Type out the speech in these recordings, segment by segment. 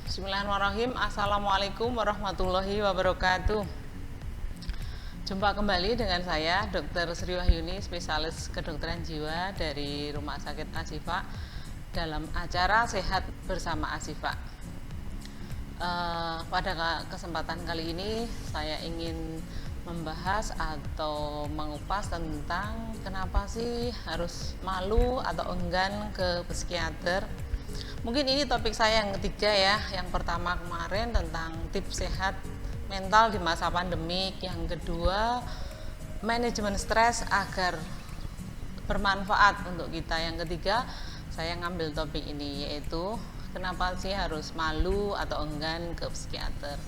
Bismillahirrahmanirrahim. Assalamualaikum warahmatullahi wabarakatuh. Jumpa kembali dengan saya Dr. Sri Wahyuni, spesialis kedokteran jiwa dari Rumah Sakit Ashifa dalam acara Sehat Bersama Ashifa. Pada kesempatan kali ini saya ingin membahas atau mengupas tentang kenapa sih harus malu atau enggan ke psikiater. Mungkin ini topik saya yang ketiga ya. Yang pertama kemarin tentang tips sehat mental di masa pandemik. Yang kedua, manajemen stres agar bermanfaat untuk kita. Yang ketiga, saya ngambil topik ini, yaitu kenapa sih harus malu atau enggan ke psikiater.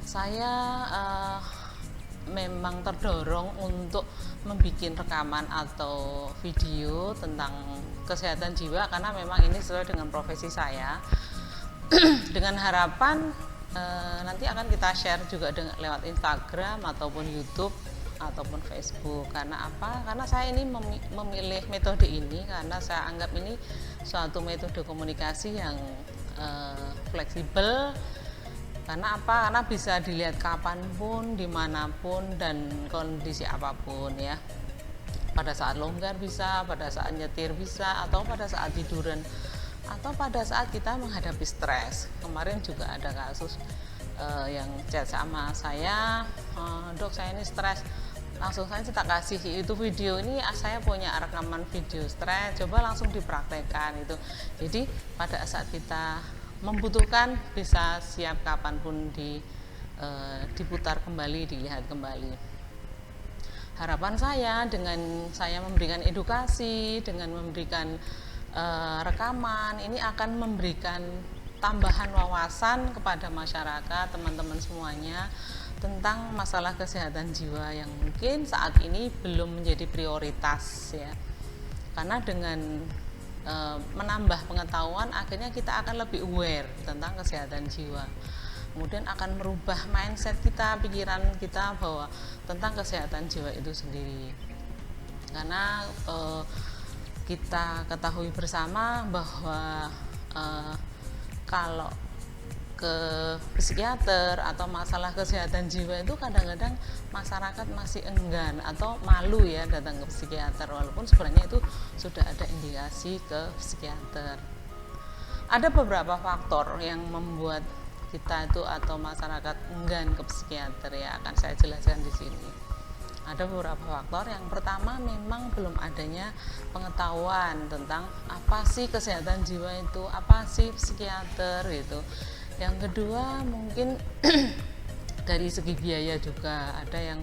Saya memang terdorong untuk membuat rekaman atau video tentang kesehatan jiwa karena memang ini sesuai dengan profesi saya. Dengan harapan nanti akan kita share juga lewat Instagram ataupun YouTube ataupun Facebook. Karena apa? Karena saya ini memilih metode ini karena saya anggap ini suatu metode komunikasi yang fleksibel. Karena apa? Karena bisa dilihat kapanpun, dimanapun, dan kondisi apapun ya. Pada saat longgar bisa, pada saat nyetir bisa, atau pada saat tiduran, atau pada saat kita menghadapi stres. Kemarin juga ada kasus yang chat sama saya, dok saya ini stres. Langsung saya tak kasih itu video ini, saya punya rekaman video stres, coba langsung dipraktekkan itu. Jadi pada saat kita membutuhkan bisa siap kapanpun diputar kembali, dilihat kembali. Harapan saya dengan saya memberikan edukasi, dengan memberikan rekaman, ini akan memberikan tambahan wawasan kepada masyarakat, teman-teman semuanya tentang masalah kesehatan jiwa yang mungkin saat ini belum menjadi prioritas ya. Karena dengan menambah pengetahuan akhirnya kita akan lebih aware tentang kesehatan jiwa, kemudian akan merubah mindset kita, pikiran kita bahwa tentang kesehatan jiwa itu sendiri. Karena kita ketahui bersama bahwa kalau ke psikiater atau masalah kesehatan jiwa itu kadang-kadang masyarakat masih enggan atau malu ya datang ke psikiater, walaupun sebenarnya itu sudah ada indikasi ke psikiater. Ada beberapa faktor yang membuat kita itu atau masyarakat enggan ke psikiater ya, akan saya jelaskan di sini. Ada beberapa faktor. Yang pertama memang belum adanya pengetahuan tentang apa sih kesehatan jiwa itu, apa sih psikiater gitu. Yang kedua mungkin dari segi biaya juga, ada yang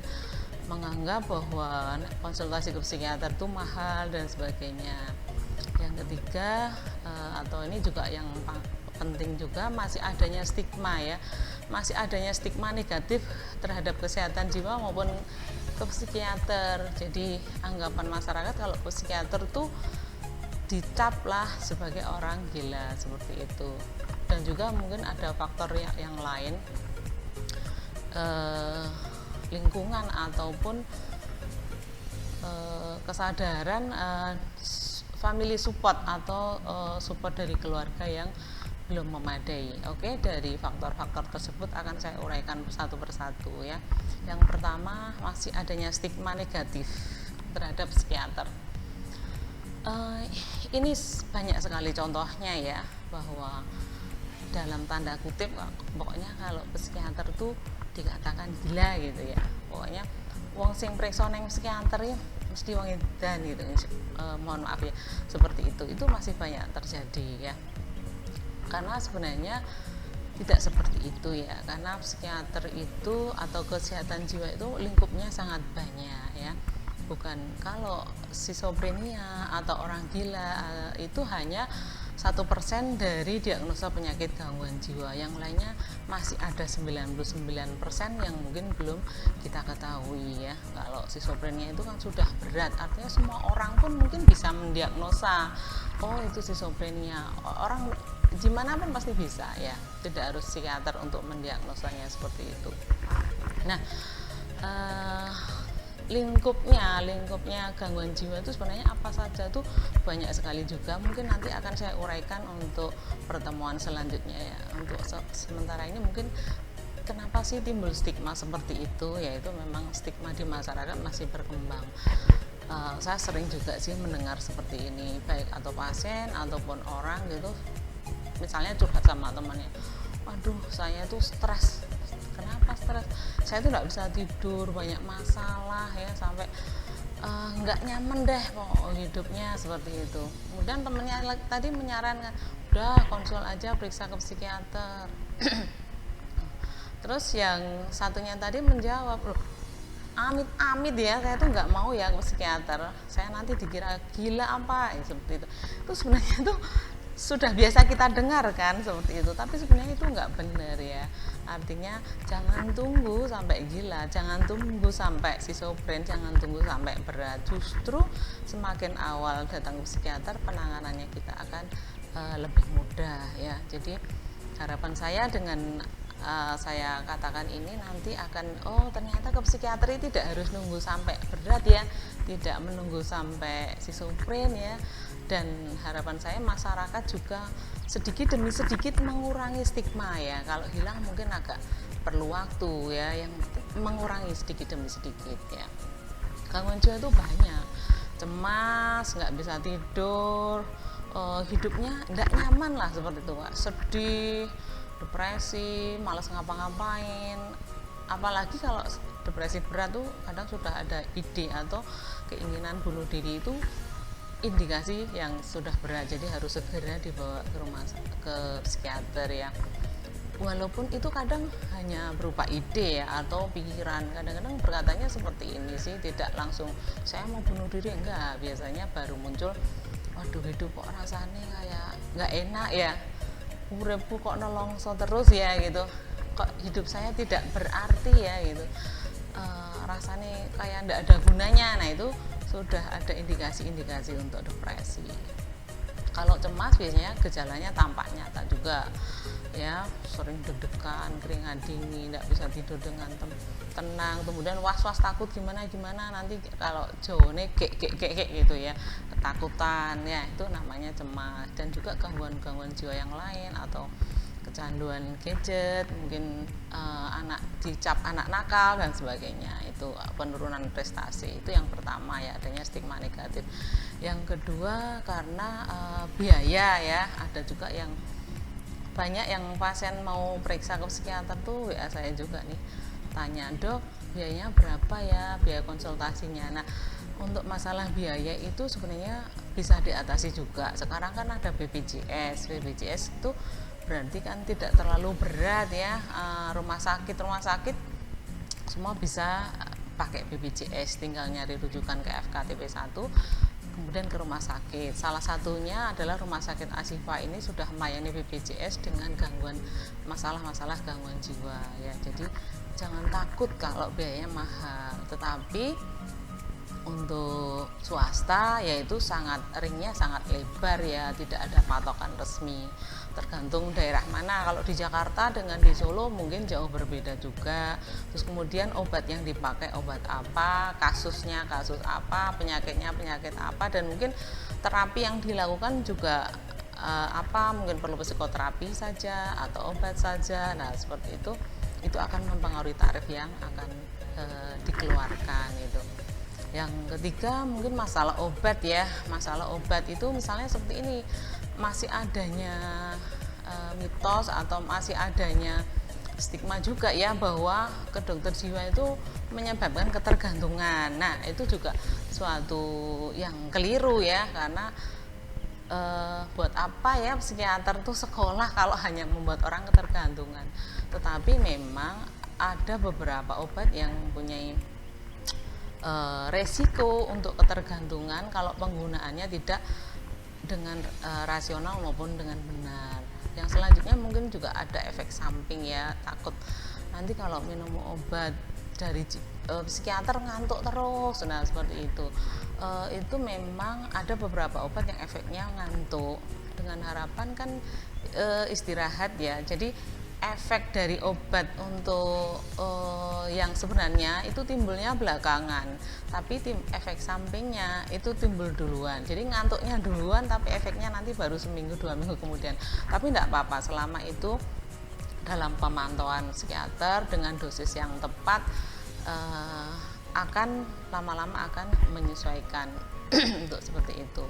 menganggap bahwa konsultasi ke psikiater itu mahal dan sebagainya. Yang ketiga atau ini juga yang penting juga, masih adanya stigma ya, masih adanya stigma negatif terhadap kesehatan jiwa maupun ke psikiater. Jadi anggapan masyarakat kalau psikiater tuh dicap lah sebagai orang gila seperti itu. Dan juga mungkin ada faktor yang lain, lingkungan ataupun kesadaran family support atau support dari keluarga yang belum memadai. Oke, dari faktor-faktor tersebut akan saya uraikan satu persatu ya. Yang pertama, masih adanya stigma negatif terhadap psikiater. Ini banyak sekali contohnya ya, bahwa dalam tanda kutip pokoknya kalau psikiater tuh dikatakan gila gitu ya, pokoknya wong sing priksa neng psikiater ya mesti wong edan gitu. Mohon maaf ya, seperti itu masih banyak terjadi ya, karena sebenarnya tidak seperti itu ya. Karena psikiater itu atau kesehatan jiwa itu lingkupnya sangat banyak ya. Bukan kalau schizophrenia atau orang gila itu hanya 1% dari diagnosa penyakit gangguan jiwa. Yang lainnya masih ada 99% yang mungkin belum kita ketahui ya. Kalau schizophrenia itu kan sudah berat, artinya semua orang pun mungkin bisa mendiagnosa, oh itu schizophrenia. Orang gimana pun pasti bisa ya, tidak harus psikiater untuk mendiagnosanya seperti itu. Nah lingkupnya gangguan jiwa itu sebenarnya apa saja tuh banyak sekali juga. Mungkin nanti akan saya uraikan untuk pertemuan selanjutnya ya. Untuk sementara ini mungkin kenapa sih timbul stigma seperti itu, yaitu memang stigma di masyarakat masih berkembang. Saya sering juga sih mendengar seperti ini, baik atau pasien ataupun orang gitu, misalnya curhat sama temannya, waduh saya tuh stres. Kenapa stres? Saya tuh nggak bisa tidur, banyak masalah ya, sampai nggak nyaman deh kok hidupnya, seperti itu. Kemudian temennya tadi menyarankan, udah konsul aja, periksa ke psikiater. Terus yang satunya tadi menjawab, loh amit-amit ya, saya tuh nggak mau ya ke psikiater, saya nanti dikira gila apa ya, seperti itu. Itu sebenarnya tuh sudah biasa kita dengar kan seperti itu, tapi sebenarnya itu nggak benar ya. Artinya jangan tunggu sampai gila, jangan tunggu sampai schizofren, jangan tunggu sampai berat. Justru semakin awal datang ke psikiater, penanganannya kita akan lebih mudah ya. Jadi harapan saya dengan saya katakan ini nanti akan, oh ternyata ke psikiater tidak harus nunggu sampai berat ya, tidak menunggu sampai schizofren ya. Dan harapan saya masyarakat juga sedikit demi sedikit mengurangi stigma ya. Kalau hilang mungkin agak perlu waktu ya, yang mengurangi sedikit demi sedikit ya. Gangguan jiwa itu banyak, cemas, nggak bisa tidur, hidupnya nggak nyaman lah seperti itu Pak. Sedih, depresi, malas ngapa-ngapain. Apalagi kalau depresi berat tuh kadang sudah ada ide atau keinginan bunuh diri, itu indikasi yang sudah berat, jadi harus segera dibawa ke psikiater ya. Walaupun itu kadang hanya berupa ide ya atau pikiran, kadang-kadang berkatanya seperti ini sih, tidak langsung saya mau bunuh diri, enggak. Biasanya baru muncul, waduh hidup kok rasanya kayak nggak enak ya, uripku kok nolongso terus ya gitu, kok hidup saya tidak berarti ya gitu, rasanya kayak tidak ada gunanya. Nah itu sudah ada indikasi-indikasi untuk depresi. Kalau cemas biasanya gejalanya tampak nyata juga ya, sering deg-degan, keringat dingin, tidak bisa tidur dengan tenang, kemudian was-was, takut gimana nanti kalau jawone gek gitu ya, ketakutan ya, itu namanya cemas. Dan juga gangguan-gangguan jiwa yang lain atau kecanduan gadget, mungkin anak dicap anak nakal dan sebagainya, itu penurunan prestasi. Itu yang pertama ya, adanya stigma negatif. Yang kedua karena biaya ya, ada juga yang banyak yang pasien mau periksa ke psikiater tuh WA saya juga nih, tanya, dok biayanya berapa ya, biaya konsultasinya. Nah untuk masalah biaya itu sebenarnya bisa diatasi juga. Sekarang kan ada BPJS itu berarti kan tidak terlalu berat ya. Rumah sakit semua bisa pakai BPJS, tinggal nyari rujukan ke FKTP 1, kemudian ke rumah sakit. Salah satunya adalah Rumah Sakit Ashifa ini sudah melayani BPJS dengan masalah-masalah gangguan jiwa ya. Jadi jangan takut kalau biayanya mahal, tetapi untuk swasta yaitu ringnya sangat lebar ya, tidak ada patokan resmi, tergantung daerah mana. Kalau di Jakarta dengan di Solo mungkin jauh berbeda juga. Terus kemudian obat yang dipakai obat apa, kasusnya kasus apa, penyakitnya penyakit apa, dan mungkin terapi yang dilakukan juga apa, mungkin perlu psikoterapi saja atau obat saja. Nah seperti itu akan mempengaruhi tarif yang akan dikeluarkan itu. Yang ketiga mungkin masalah obat ya. Masalah obat itu misalnya seperti ini, masih adanya mitos atau masih adanya stigma juga ya, bahwa ke dokter jiwa itu menyebabkan ketergantungan. Nah itu juga suatu yang keliru ya, karena buat apa ya psikiater tuh sekolah kalau hanya membuat orang ketergantungan. Tetapi memang ada beberapa obat yang mempunyai resiko untuk ketergantungan kalau penggunaannya tidak dengan rasional maupun dengan benar. Yang selanjutnya mungkin juga ada efek samping ya, takut nanti kalau minum obat dari psikiater ngantuk terus. Nah seperti itu. Itu memang ada beberapa obat yang efeknya ngantuk, dengan harapan kan istirahat ya. Jadi efek dari obat untuk yang sebenarnya itu timbulnya belakangan, tapi efek sampingnya itu timbul duluan. Jadi ngantuknya duluan, tapi efeknya nanti baru seminggu 2 minggu kemudian. Tapi tidak apa-apa selama itu dalam pemantauan psikiater dengan dosis yang tepat, akan lama-lama akan menyesuaikan untuk seperti itu.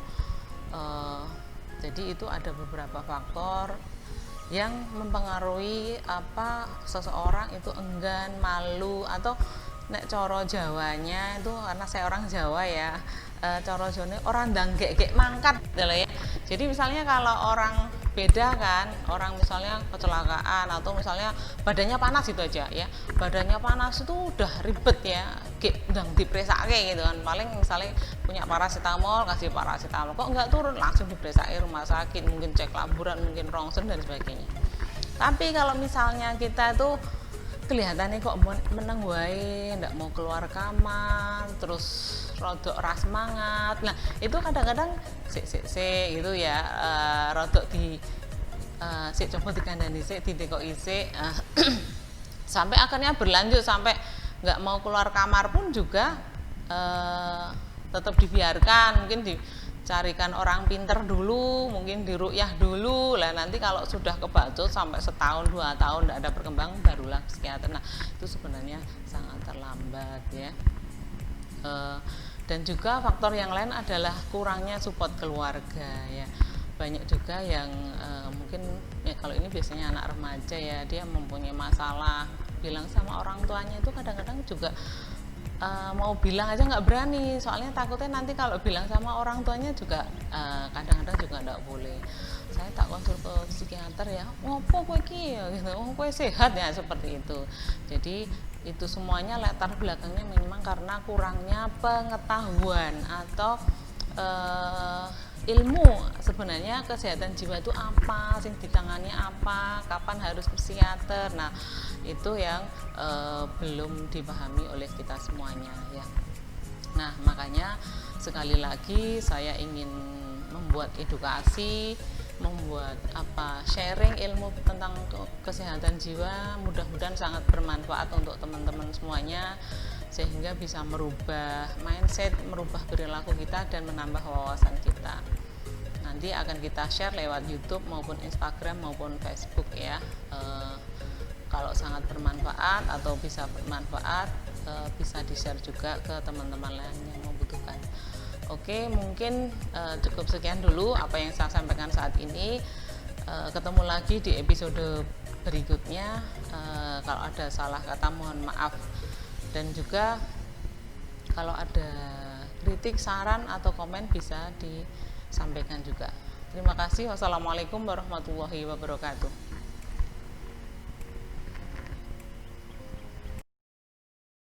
Jadi itu ada beberapa faktor yang mempengaruhi apa seseorang itu enggan, malu, atau nek coro Jawanya itu, karena saya orang Jawa ya, coro Jawane orang danggek mangkat gitu ya. Jadi misalnya kalau orang beda kan, orang misalnya kecelakaan atau misalnya badannya panas itu aja ya, badannya panas itu udah ribet ya, ndang dipresake gitu kan, paling misalnya punya paracetamol, kasih paracetamol kok nggak turun, langsung dipresake rumah sakit, mungkin cek laboran, mungkin rongsen dan sebagainya. Tapi kalau misalnya kita itu kelihatannya kok meneng wae, ndak mau keluar kamar, terus rodok ras semangat. Nah, itu kadang-kadang gitu ya, rodok di coba dikandani ditekoki sampai akhirnya berlanjut sampai nggak mau keluar kamar pun juga tetap dibiarkan, mungkin dicarikan orang pinter dulu, mungkin diruqyah dulu lah, nanti kalau sudah kebacut sampai setahun 2 tahun tidak ada perkembangan barulah psikiater. Nah, itu sebenarnya sangat terlambat ya. Dan juga faktor yang lain adalah kurangnya support keluarga ya. Banyak juga yang mungkin ya, kalau ini biasanya anak remaja ya, dia mempunyai masalah, bilang sama orang tuanya itu kadang-kadang juga mau bilang aja nggak berani, soalnya takutnya nanti kalau bilang sama orang tuanya juga kadang-kadang juga nggak boleh. Saya tak konsul ke psikiater ya, ngopo kowe iki ya gitu, kowe sehat ya, seperti itu. Jadi itu semuanya latar belakangnya memang karena kurangnya pengetahuan atau ilmu sebenarnya kesehatan jiwa itu apa, sing ditangani apa, kapan harus ke psikiater. Nah, itu yang belum dipahami oleh kita semuanya ya. Nah, makanya sekali lagi saya ingin membuat edukasi, membuat sharing ilmu tentang kesehatan jiwa, mudah-mudahan sangat bermanfaat untuk teman-teman semuanya, sehingga bisa merubah mindset, merubah perilaku kita dan menambah wawasan kita. Nanti akan kita share lewat YouTube maupun Instagram maupun Facebook ya. Kalau sangat bermanfaat atau bisa bermanfaat, bisa di-share juga ke teman-teman lain yang membutuhkan. Oke, mungkin cukup sekian dulu apa yang saya sampaikan saat ini. Ketemu lagi di episode berikutnya. Kalau ada salah kata mohon maaf, dan juga kalau ada kritik, saran atau komen bisa disampaikan juga. Terima kasih. Wassalamualaikum warahmatullahi wabarakatuh.